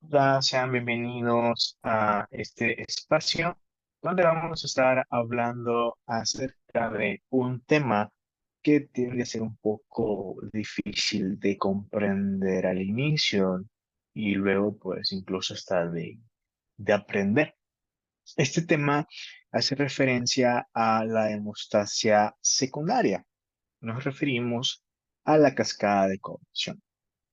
Hola, sean bienvenidos a este espacio donde vamos a estar hablando acerca de un tema que tiende a ser un poco difícil de comprender al inicio y luego pues incluso hasta de aprender. Este tema hace referencia a la hemostasia secundaria. Nos referimos a la cascada de corrosión.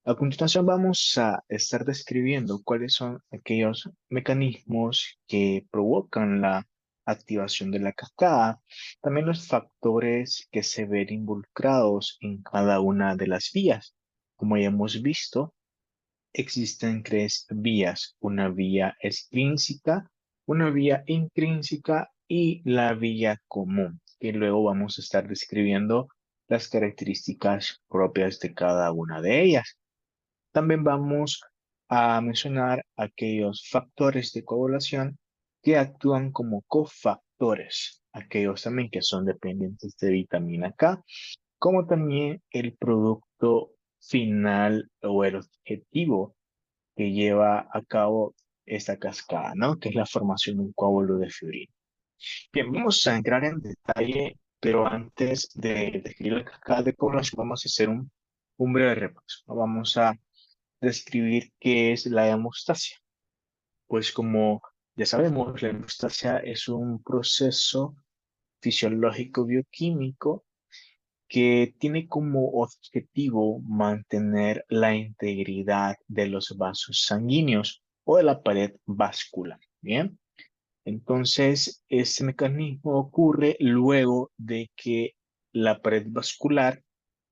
A continuación vamos a estar describiendo cuáles son aquellos mecanismos que provocan la activación de la cascada, también los factores que se ven involucrados en cada una de las vías. Como ya hemos visto, existen tres vías, una vía extrínseca, una vía intrínseca y la vía común, que luego vamos a estar describiendo las características propias de cada una de ellas. También vamos a mencionar aquellos factores de coagulación que actúan como cofactores, aquellos también que son dependientes de vitamina K, como también el producto final o el objetivo que lleva a cabo esta cascada, ¿no? Que es la formación de un coágulo de fibrina. Bien, vamos a entrar en detalle, pero antes de describir la cascada de coagulación, vamos a hacer un breve repaso, ¿no? Vamos a describir qué es la hemostasia. Pues como ya sabemos, la hemostasia es un proceso fisiológico bioquímico que tiene como objetivo mantener la integridad de los vasos sanguíneos o de la pared vascular. Bien, entonces este mecanismo ocurre luego de que la pared vascular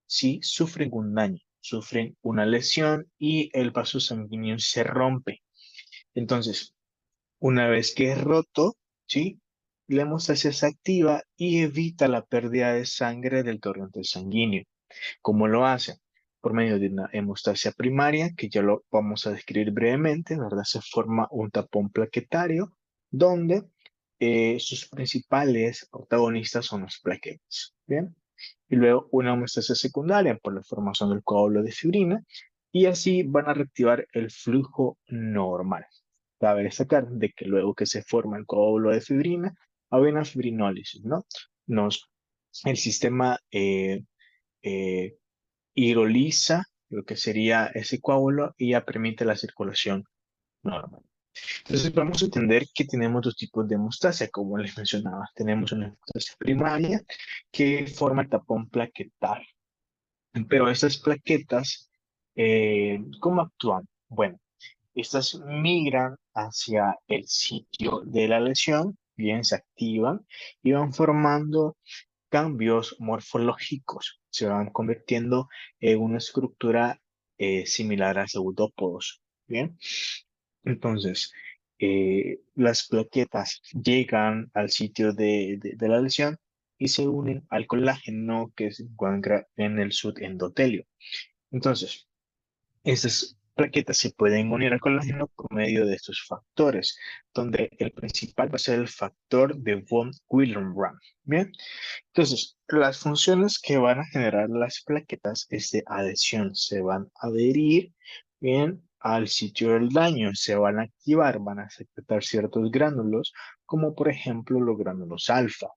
sí sufren un daño, sufren una lesión y el vaso sanguíneo se rompe. Entonces, una vez que es roto, ¿sí? La hemostasia se activa y evita la pérdida de sangre del torrente sanguíneo. ¿Cómo lo hace? Por medio de una hemostasia primaria, que ya lo vamos a describir brevemente, ¿verdad? Se forma un tapón plaquetario donde sus principales protagonistas son las plaquetas. ¿Bien? Y luego una hemostasia secundaria por la formación del coágulo de fibrina, y así van a reactivar el flujo normal. Cabe destacar de que luego que se forma el coágulo de fibrina, hay una fibrinólisis, ¿no? El sistema eh, hidroliza lo que sería ese coágulo y ya permite la circulación normal. Entonces vamos a entender que tenemos dos tipos de hemostasia, como les mencionaba. Tenemos una hemostasia primaria que forma el tapón plaquetal. Pero estas plaquetas, ¿cómo actúan? Bueno, estas migran hacia el sitio de la lesión, bien, se activan y van formando cambios morfológicos. Se van convirtiendo en una estructura similar a pseudópodos, bien. Entonces, las plaquetas llegan al sitio de la lesión y se unen al colágeno que se encuentra en el subendotelio. Entonces, estas plaquetas se pueden unir al colágeno por medio de estos factores, donde el principal va a ser el factor de von Willebrand. Bien, entonces, las funciones que van a generar las plaquetas es de adhesión. Se van a adherir bien al sitio del daño, se van a activar, van a secretar ciertos gránulos, como por ejemplo los gránulos alfa.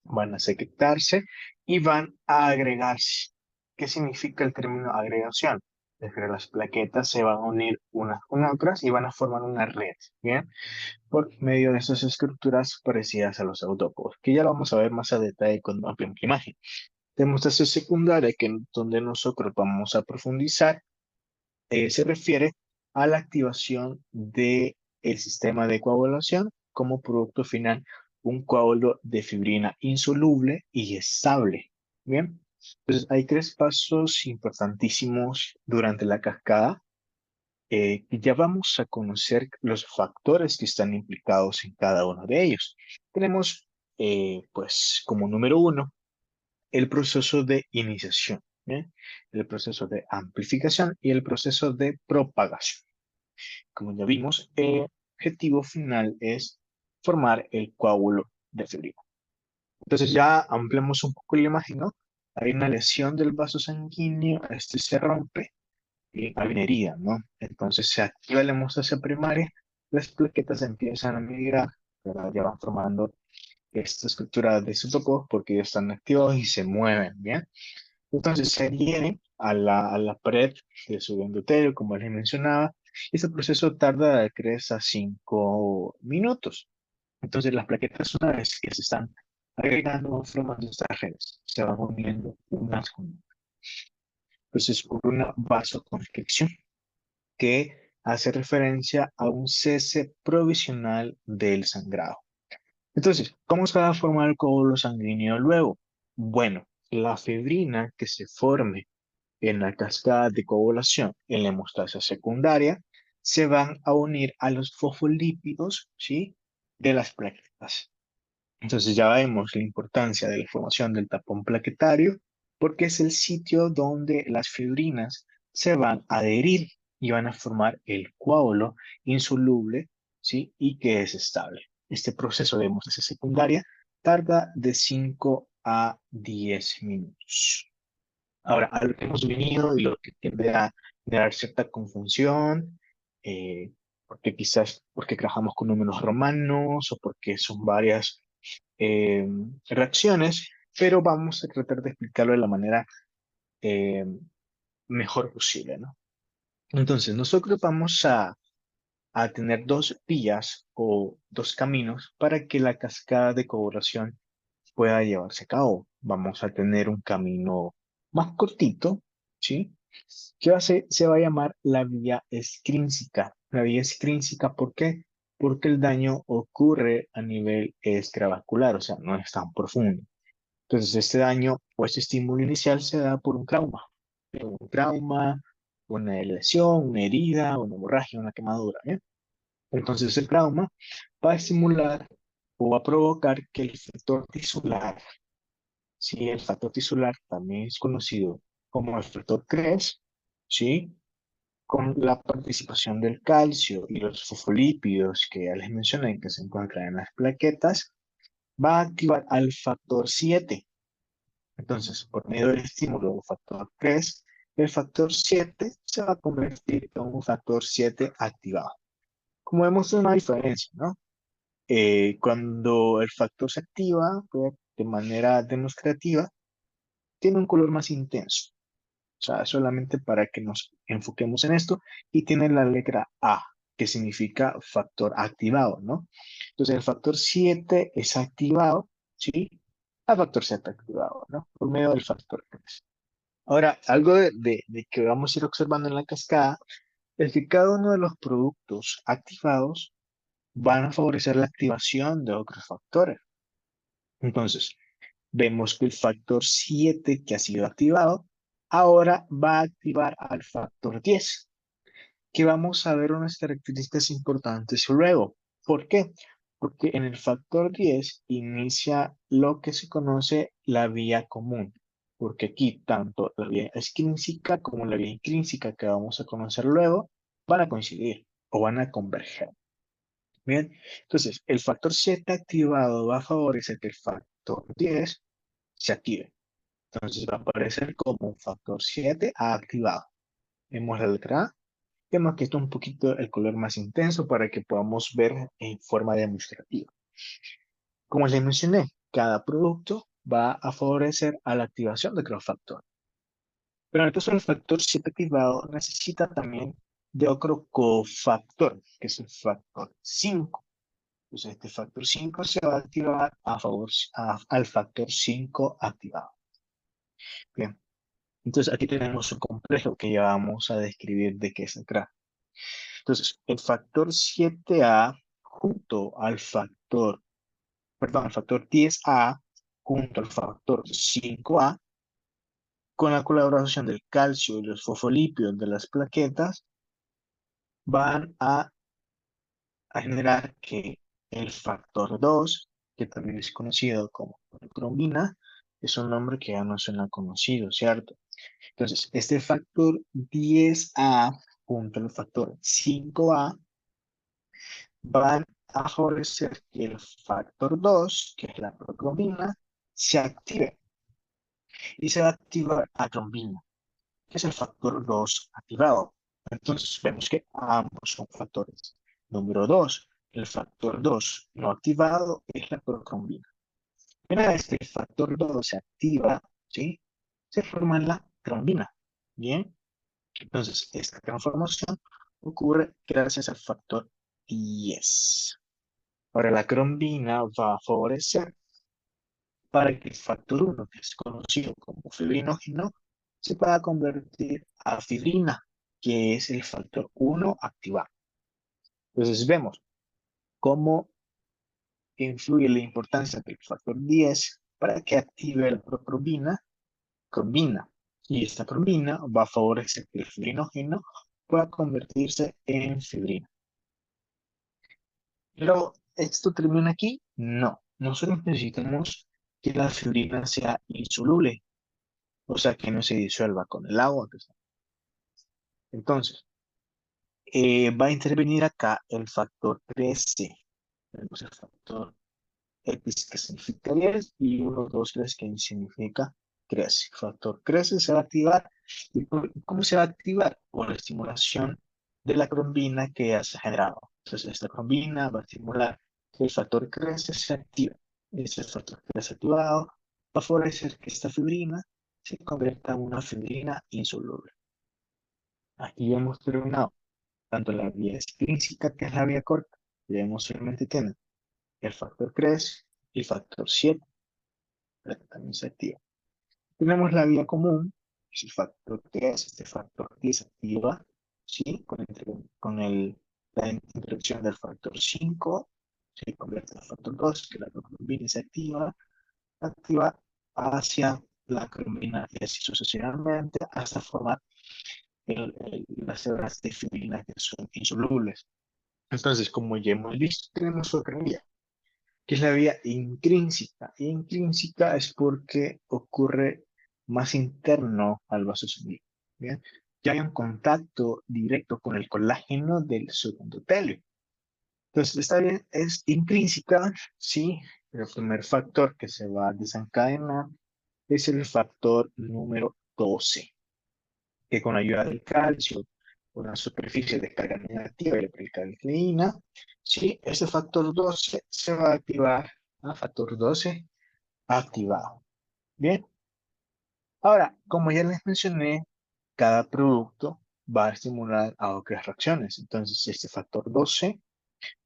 Van a secretarse y van a agregarse. ¿Qué significa el término agregación? Es que las plaquetas se van a unir unas con otras y van a formar una red, ¿bien? Por medio de esas estructuras parecidas a los autópodos, que ya lo vamos a ver más a detalle cuando ampliemos la imagen. Demostración secundaria, donde nosotros vamos a profundizar, se refiere a la activación del sistema de coagulación como producto final, un coágulo de fibrina insoluble y estable. Bien, entonces hay tres pasos importantísimos durante la cascada. Ya vamos a conocer los factores que están implicados en cada uno de ellos. Tenemos, pues, como número uno, el proceso de iniciación, ¿bien? El proceso de amplificación y el proceso de propagación. Como ya vimos, el objetivo final es formar el coágulo de fibrina. Entonces ya ampliamos un poco la imagen, ¿no? Hay una lesión del vaso sanguíneo, este se rompe, hay una herida, ¿no? Entonces se activa la hemostasia primaria, las plaquetas empiezan a migrar, ¿verdad? Ya van formando esta estructura de citopos porque ya están activos y se mueven, ¿bien? Entonces se adhieren a la pared de su endotelio, como les mencionaba, y este proceso tarda de 3 a 5 minutos. Entonces las plaquetas, una vez que se están agregando, van formando estas redes, se van uniendo unas con otras. Entonces ocurre una vasoconstricción que hace referencia a un cese provisional del sangrado. Entonces, ¿cómo se va a formar el coágulo sanguíneo luego? Bueno, la fibrina que se forme en la cascada de coagulación en la hemostasia secundaria se van a unir a los fosfolípidos, ¿sí? De las plaquetas. Entonces ya vemos la importancia de la formación del tapón plaquetario porque es el sitio donde las fibrinas se van a adherir y van a formar el coágulo insoluble, ¿sí? Y que es estable. Este proceso de hemostasia secundaria tarda de 5 a 10 minutos. Ahora, a lo que hemos venido y lo que tiende a generar cierta confusión, eh, porque quizás porque trabajamos con números romanos o porque son varias eh, reacciones, pero vamos a tratar de explicarlo de la manera eh, mejor posible, ¿no? Entonces, nosotros vamos a tener dos vías o dos caminos para que la cascada de coagulación pueda llevarse a cabo. Vamos a tener un camino más cortito, ¿sí? Que se va a llamar la vía extrínseca. La vía extrínseca, ¿por qué? Porque el daño ocurre a nivel extravascular, o sea, no es tan profundo. Entonces, este daño o este estímulo inicial se da por un trauma, una lesión, una herida, una hemorragia, una quemadura, ¿eh? Entonces, el trauma va a estimular o va a provocar que el factor tisular, sí, el factor tisular también es conocido como el factor 3, ¿sí? Con la participación del calcio y los fosfolípidos que ya les mencioné que se encuentran en las plaquetas, va a activar al factor 7. Entonces, por medio del estímulo del factor 3, el factor 7 se va a convertir en un factor 7 activado. Como vemos, es una diferencia, ¿no? Cuando el factor se activa, pues, de manera demostrativa, tiene un color más intenso. O sea, solamente para que nos enfoquemos en esto, y tiene la letra A, que significa factor activado, ¿no? Entonces, el factor 7 es activado, ¿sí? El factor 7 activado, ¿no? Por medio del factor 3. Ahora, algo de que vamos a ir observando en la cascada es que cada uno de los productos activados van a favorecer la activación de otros factores. Entonces, vemos que el factor 7 que ha sido activado ahora va a activar al factor 10, que vamos a ver unas características importantes luego. ¿Por qué? Porque en el factor 10 inicia lo que se conoce la vía común, porque aquí tanto la vía extrínseca como la vía intrínseca que vamos a conocer luego van a coincidir o van a converger. Bien, entonces el factor 7 activado va a favorecer que el factor 10 se active. Entonces va a aparecer como un factor 7 activado. Vemos la letra A. Vemos que esto es un poquito el color más intenso para que podamos ver en forma demostrativa. Como les mencioné, cada producto va a favorecer a la activación de otro factor. Pero en el caso del factor 7 activado, necesita también de otro cofactor, que es el factor 5. Entonces este factor 5 se va a activar a favor, al factor 5 activado. Bien, entonces aquí tenemos un complejo que ya vamos a describir de qué se trata. Entonces, el factor 7A junto al factor, perdón, el factor 10A junto al factor 5A, con la colaboración del calcio y los fosfolípidos de las plaquetas, van a generar que el factor 2, que también es conocido como trombina, es un nombre que ya no suena conocido, ¿cierto? Entonces, este factor 10A junto al factor 5A van a favorecer que el factor 2, que es la protrombina, se active y se va a activar a trombina. que es el factor 2 activado. Entonces vemos que ambos son factores. Número 2, el factor 2 no activado es la procrombina. Una vez que el factor 2 se activa, ¿sí? Se forma la trombina. Bien, entonces esta transformación ocurre gracias al factor 10. Ahora la trombina va a favorecer para que el factor 1, que es conocido como fibrinógeno, se pueda convertir a fibrina, que es el factor 1 activado. Entonces vemos cómo influye la importancia del factor 10 para que active la proprombina. Y esta prombina va a favorecer que el fibrinógeno pueda convertirse en fibrina. Pero, ¿esto termina aquí? No. Nosotros necesitamos que la fibrina sea insoluble, o sea, que no se disuelva con el agua. Entonces, va a intervenir acá el factor 13. Tenemos el factor X que significa 10 y 1, 2, 3 que significa crece. El factor crece se va a activar. ¿Y cómo se va a activar? Por la estimulación de la trombina que ya se ha generado. Entonces, esta trombina va a estimular que el factor crece se active. Ese factor crece activado va a favorecer que esta fibrina se convierta en una fibrina insoluble. Aquí ya hemos terminado tanto la vía extrínseca, que es la vía corta, que ya solamente tiene el factor 3 y el factor 7, pero que también se activa. Tenemos la vía común, que es el factor 3, este factor 10 se activa, ¿sí? La introducción del factor 5, se convierte en el factor 2, que la protrombina se activa hacia la crombina y así sucesivamente hasta formar las hebras de fibrina que son insolubles. Entonces, como ya hemos visto, tenemos otra vía, que es la vía intrínseca. Intrínseca es porque ocurre más interno al vaso sanguíneo. ¿Bien? Ya hay un contacto directo con el colágeno del subendotelio. Entonces, esta vía es intrínseca, sí. El primer factor que se va a desencadenar es el factor número 12, que con ayuda del calcio, una superficie de carga negativa y la precalcleína, sí, ese factor 12 se va a activar a factor 12 activado. Bien, ahora, como ya les mencioné, cada producto va a estimular a otras reacciones. Entonces, este factor 12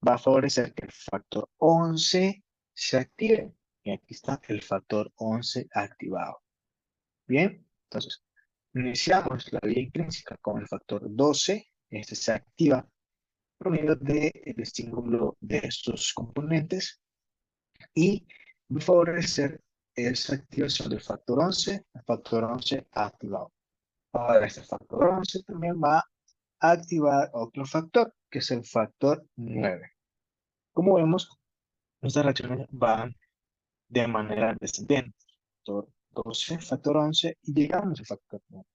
va a favorecer que el factor 11 se active. Y aquí está el factor 11 activado. Bien, entonces, iniciamos la vía intrínseca con el factor 12. Este se activa por medio del estímulo de estos componentes y va a favorecer esa activación del factor 11, el factor 11 activado. Ahora, este factor 11 también va a activar otro factor, que es el factor 9. Como vemos, estas reacciones van de manera descendente. Factor 12, factor 11 y llegamos al factor 9.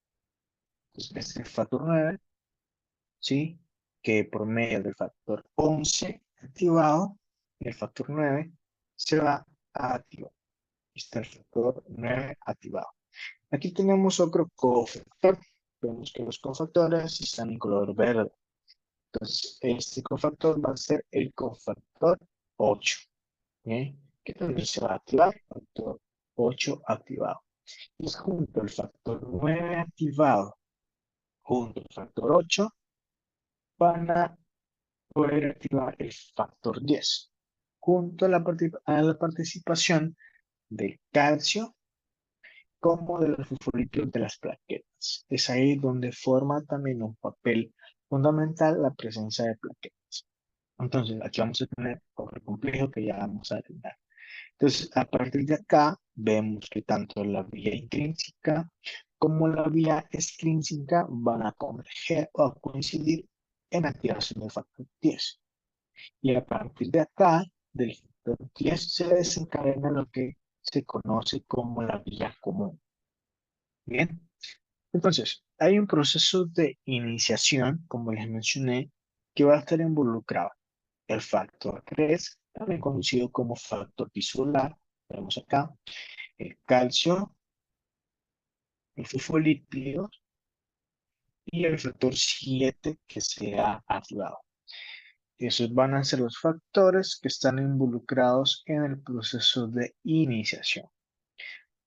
Entonces, este es el factor 9, ¿sí? Que por medio del factor 11 activado, el factor 9 se va a activar. Está el factor 9 activado. Aquí tenemos otro cofactor. Vemos que los cofactores están en color verde. Entonces, este cofactor va a ser el cofactor 8. ¿Bien? Que también se va a activar. Factor 8 activado. Y junto al factor 9 activado, junto al factor 8, van a poder activar el factor 10 junto a la participación del calcio como de los fosfolitos de las plaquetas. Es ahí donde forma también un papel fundamental la presencia de plaquetas. Entonces, aquí vamos a tener otro complejo que ya vamos a terminar. Entonces, a partir de acá, vemos que tanto la vía intrínseca como la vía extrínseca van a converger o a coincidir en activación del factor 10. Y a partir de acá, del factor 10, se desencadena lo que se conoce como la vía común. Bien, entonces, hay un proceso de iniciación, como les mencioné, que va a estar involucrado el factor 3, también conocido como factor bisolar, vemos acá, el calcio, los fosfolípidos y el factor 7 que sea activado. Esos van a ser los factores que están involucrados en el proceso de iniciación.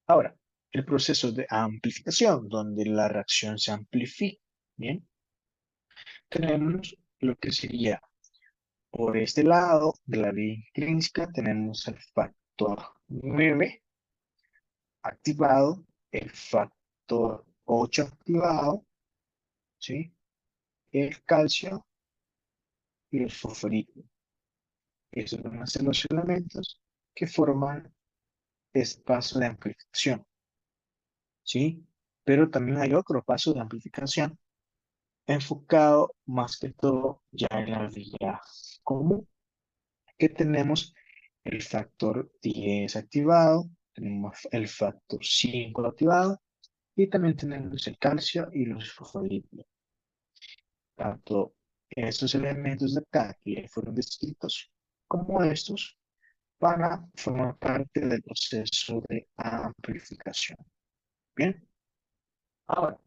Ahora, el proceso de amplificación, donde la reacción se amplifica. Bien, tenemos lo que sería por este lado de la vía intrínseca, tenemos el factor 9 activado, el factor 8 activado, ¿sí? El calcio y el fosforito. Esos van a ser los elementos que forman este paso de amplificación, ¿sí? Pero también hay otro paso de amplificación enfocado más que todo ya en la vía común, que tenemos el factor 10 activado, tenemos el factor 5 activado y también tenemos el calcio y los fosfolitos. Tanto estos elementos de acá que fueron descritos como estos van a formar parte del proceso de amplificación. Bien, ahora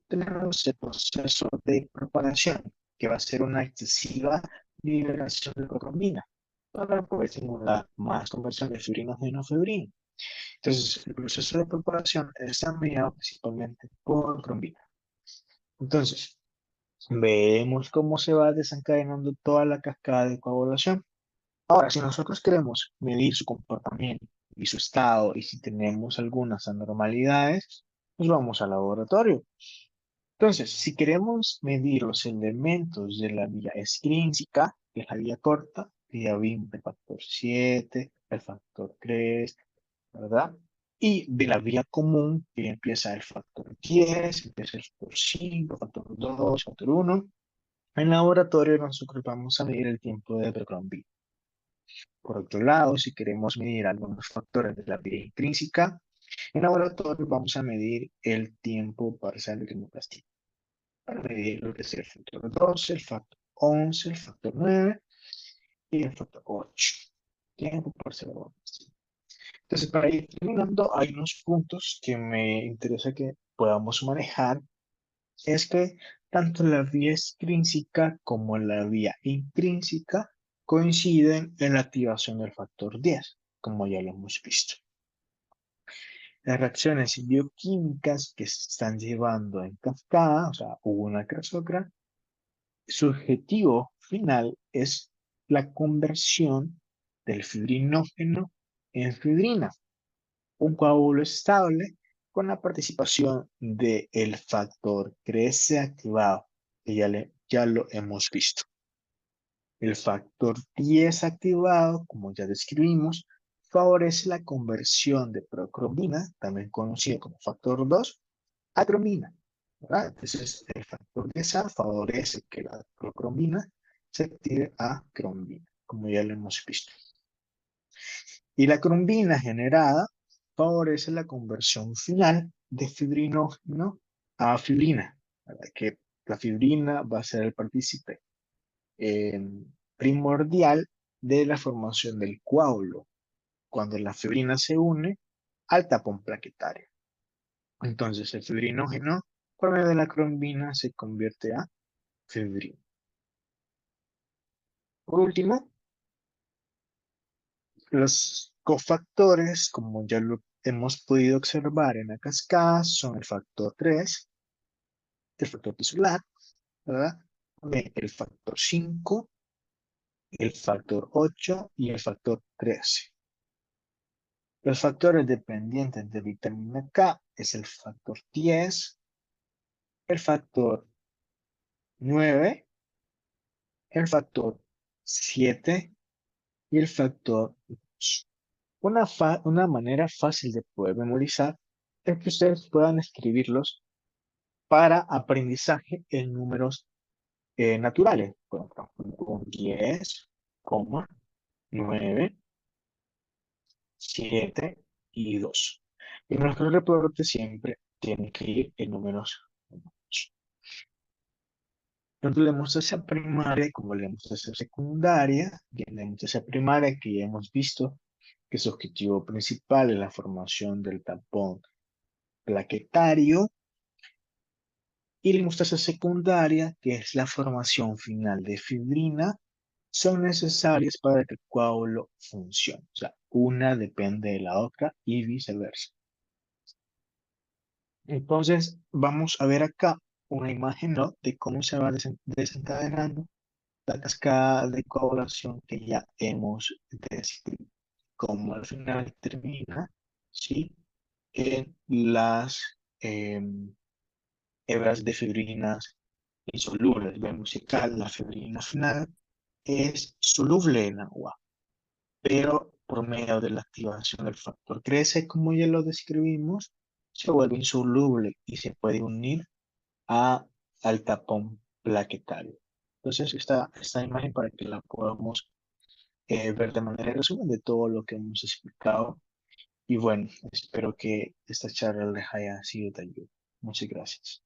tenemos el proceso de propagación, que va a ser una excesiva liberación de clorofila para poder estimular más conversión de fibrinógeno a fibrina. Entonces, el proceso de propagación está mediado principalmente por trombina. Entonces, vemos cómo se va desencadenando toda la cascada de coagulación. Ahora, si nosotros queremos medir su comportamiento y su estado, y si tenemos algunas anormalidades, pues vamos al laboratorio. Entonces, si queremos medir los elementos de la vía extrínseca, que es la vía corta, ya vimos el factor 7, el factor 3, ¿verdad? Y de la vía común, que empieza el factor 10, empieza el factor 5, factor 2, factor 1. En laboratorio nosotros vamos a medir el tiempo de Bernoulli. Por otro lado, si queremos medir algunos factores de la vía intrínseca, en laboratorio vamos a medir el tiempo parcial de rinoplastia. Para medir lo que es el factor 12, el factor 11, el factor 9 y el factor 8. Tiempo parcial de rinoplastia. Entonces, para ir terminando, hay unos puntos que me interesa que podamos manejar. Es que tanto la vía extrínseca como la vía intrínseca coinciden en la activación del factor 10, como ya lo hemos visto. Las reacciones bioquímicas que se están llevando en cascada, o sea, una tras otra, su objetivo final es la conversión del fibrinógeno en fibrina, un coágulo estable con la participación del factor crece activado, que ya lo hemos visto. El factor 10 activado, como ya describimos, favorece la conversión de procromina, también conocido como factor 2, a cromina, ¿verdad? Entonces, el factor 10A favorece que la procromina se active a cromina, como ya lo hemos visto. Y la crombina generada favorece la conversión final de fibrinógeno a fibrina, ¿verdad? Que la fibrina va a ser el partícipe primordial de la formación del coágulo, cuando la fibrina se une al tapón plaquetario. Entonces el fibrinógeno, por medio de la crombina, se convierte a fibrina. Por último, los cofactores, como ya lo hemos podido observar en la cascada, son el factor 3, el factor tisular, ¿verdad? El factor 5, el factor 8 y el factor 13. Los factores dependientes de vitamina K es el factor 10, el factor 9, el factor 7 y el factor 2. Una manera fácil de poder memorizar es que ustedes puedan escribirlos para aprendizaje en números naturales. Por ejemplo, con 10, 9, 7 y 2. Y nuestro reporte siempre tiene que ir en números. Tanto la hemostasia primaria como la hemostasia secundaria, y en la hemostasia primaria que ya hemos visto que su objetivo principal es la formación del tapón plaquetario, Y la hemostasia secundaria, que es la formación final de fibrina, son necesarias para que el coágulo funcione. O sea, una depende de la otra y viceversa. Entonces, vamos a ver acá una imagen, ¿no?, de cómo se va desencadenando la cascada de coagulación que ya hemos descrito. Como al final termina, ¿sí?, en las hebras de fibrinas insolubles. Vemos que acá la fibrina final es soluble en agua, pero por medio de la activación del factor crece, como ya lo describimos, se vuelve insoluble y se puede unir a, al tapón plaquetario. Entonces, esta imagen para que la podamos ver de manera resumen de todo lo que hemos explicado. Y bueno, espero que esta charla les haya sido de ayuda. Muchas gracias.